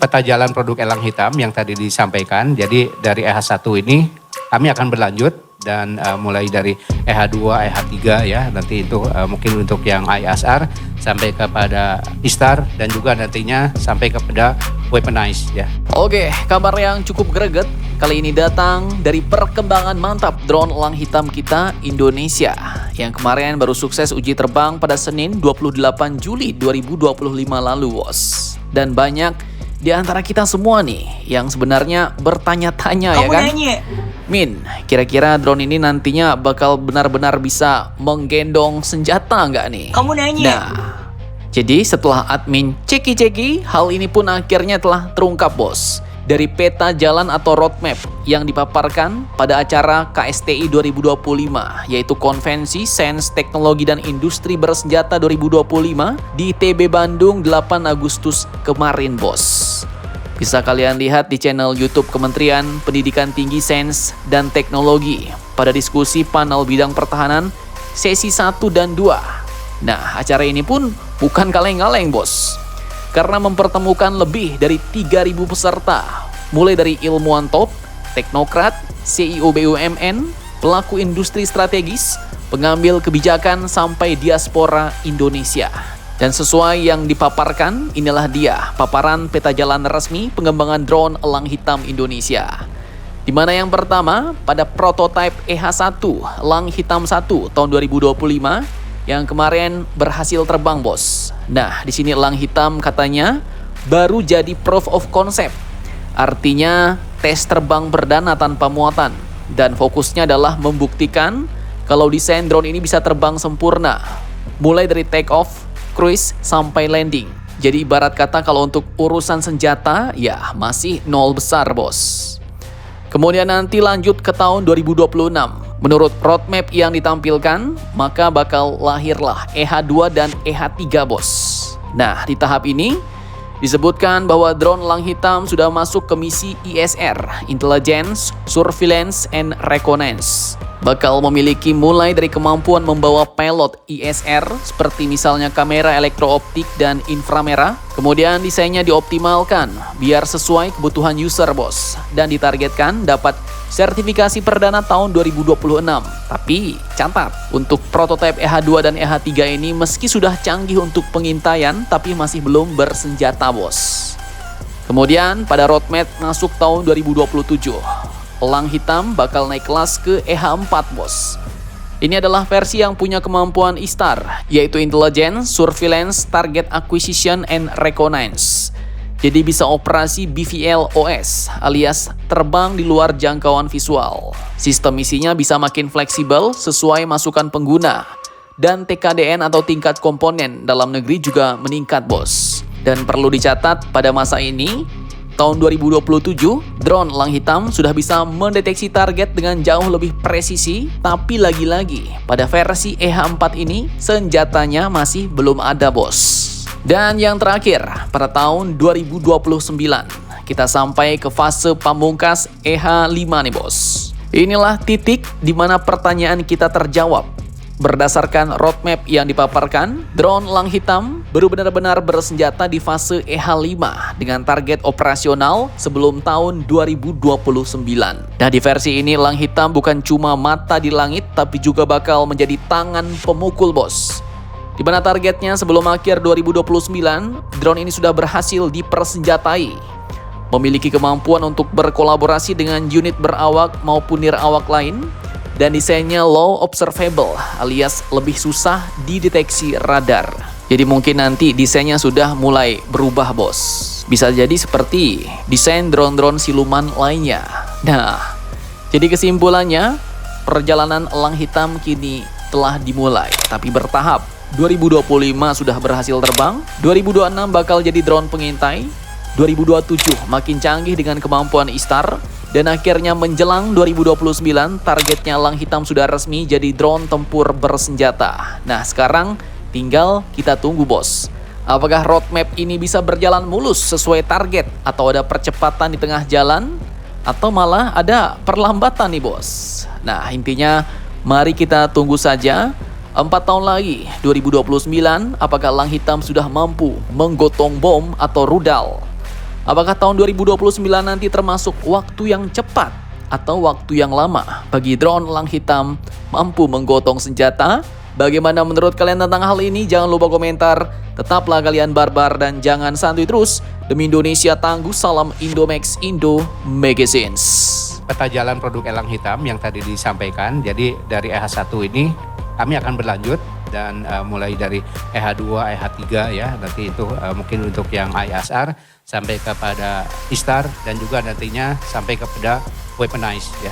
peta jalan produk elang hitam yang tadi disampaikan. Jadi dari EH1 ini kami akan berlanjut dan mulai dari EH2, EH3 ya. Nanti itu mungkin untuk yang ISR sampai kepada ISTAR dan juga nantinya sampai kepada weaponize ya. Oke, kabar yang cukup greget kali ini datang dari perkembangan mantap drone elang hitam kita Indonesia yang kemarin baru sukses uji terbang pada Senin 28 Juli 2025 lalu, bos. Dan banyak di antara kita semua nih yang sebenarnya bertanya-tanya ya kan? Min, kira-kira drone ini nantinya bakal benar-benar bisa menggendong senjata nggak nih? Kamu nanya. Nah, jadi setelah admin ceki-ceki, hal ini pun akhirnya telah terungkap, bos. Dari peta jalan atau roadmap yang dipaparkan pada acara KSTI 2025, yaitu Konvensi Sains, Teknologi, dan Industri Bersenjata 2025 di ITB Bandung 8 Agustus kemarin, bos. Bisa kalian lihat di channel YouTube Kementerian Pendidikan Tinggi Sains dan Teknologi pada diskusi panel bidang pertahanan sesi 1 dan 2. Nah, acara ini pun bukan kaleng-kaleng, bos. Karena mempertemukan lebih dari 3.000 peserta, mulai dari ilmuwan top, teknokrat, CEO BUMN, pelaku industri strategis, pengambil kebijakan, sampai diaspora Indonesia. Dan sesuai yang dipaparkan, inilah dia paparan peta jalan resmi pengembangan drone elang hitam Indonesia. Di mana yang pertama, pada prototipe EH1, elang hitam 1 tahun 2025, yang kemarin berhasil terbang, bos. Nah, di sini elang hitam katanya baru jadi proof of concept. Artinya tes terbang perdana tanpa muatan. Dan fokusnya adalah membuktikan kalau desain drone ini bisa terbang sempurna. Mulai dari take off, cruise, sampai landing. Jadi ibarat kata kalau untuk urusan senjata, ya masih nol besar, bos. Kemudian nanti lanjut ke tahun 2026. Menurut roadmap yang ditampilkan, maka bakal lahirlah EH2 dan EH3, bos. Nah, di tahap ini disebutkan bahwa drone elang hitam sudah masuk ke misi ISR, Intelligence, Surveillance, and Reconnaissance. Bakal memiliki mulai dari kemampuan membawa pilot ISR seperti misalnya kamera elektrooptik dan inframerah. Kemudian desainnya dioptimalkan biar sesuai kebutuhan user, bos, dan ditargetkan dapat sertifikasi perdana tahun 2026. Tapi catat, untuk prototipe EH2 dan EH3 ini meski sudah canggih untuk pengintaian tapi masih belum bersenjata, bos. Kemudian pada roadmap masuk tahun 2027. Elang hitam bakal naik kelas ke EH4, bos. Ini adalah versi yang punya kemampuan ISTAR, yaitu Intelligence, Surveillance, Target Acquisition, and Reconnaissance. Jadi bisa operasi BVL-OS alias terbang di luar jangkauan visual. Sistem isinya bisa makin fleksibel sesuai masukan pengguna. Dan TKDN atau tingkat komponen dalam negeri juga meningkat, bos. Dan perlu dicatat pada masa ini, tahun 2027, drone elang hitam sudah bisa mendeteksi target dengan jauh lebih presisi, tapi lagi-lagi pada versi EH4 ini senjatanya masih belum ada, bos. Dan yang terakhir, pada tahun 2029, kita sampai ke fase pamungkas EH5 nih, bos. Inilah titik di mana pertanyaan kita terjawab. Berdasarkan roadmap yang dipaparkan, drone elang hitam baru benar-benar bersenjata di fase EH5 dengan target operasional sebelum tahun 2029. Nah, di versi ini elang hitam bukan cuma mata di langit tapi juga bakal menjadi tangan pemukul, bos. Di mana targetnya sebelum akhir 2029, drone ini sudah berhasil dipersenjatai. Memiliki kemampuan untuk berkolaborasi dengan unit berawak maupun nirawak lain. Dan desainnya low observable alias lebih susah dideteksi radar. Jadi mungkin nanti desainnya sudah mulai berubah, bos. Bisa jadi seperti desain drone-drone siluman lainnya. Nah, jadi kesimpulannya, perjalanan elang hitam kini telah dimulai, tapi bertahap. 2025 sudah berhasil terbang, 2026 bakal jadi drone pengintai, 2027 makin canggih dengan kemampuan ISTAR, dan akhirnya menjelang 2029 targetnya elang hitam sudah resmi jadi drone tempur bersenjata. Nah, sekarang tinggal kita tunggu, bos. Apakah roadmap ini bisa berjalan mulus sesuai target atau ada percepatan di tengah jalan atau malah ada perlambatan nih, bos. Nah, intinya mari kita tunggu saja. 4 tahun lagi, 2029, apakah elang hitam sudah mampu menggotong bom atau rudal? Apakah tahun 2029 nanti termasuk waktu yang cepat atau waktu yang lama bagi drone elang hitam mampu menggotong senjata? Bagaimana menurut kalian tentang hal ini? Jangan lupa komentar. Tetaplah kalian barbar dan jangan santuy terus. Demi Indonesia tangguh, salam Indomax Indo Magazines. Peta jalan produk elang hitam yang tadi disampaikan, jadi dari EH1 ini kami akan berlanjut dan mulai dari EH2, EH3 ya, nanti itu mungkin untuk yang ISR sampai kepada ISTAR dan juga nantinya sampai kepada weaponize ya.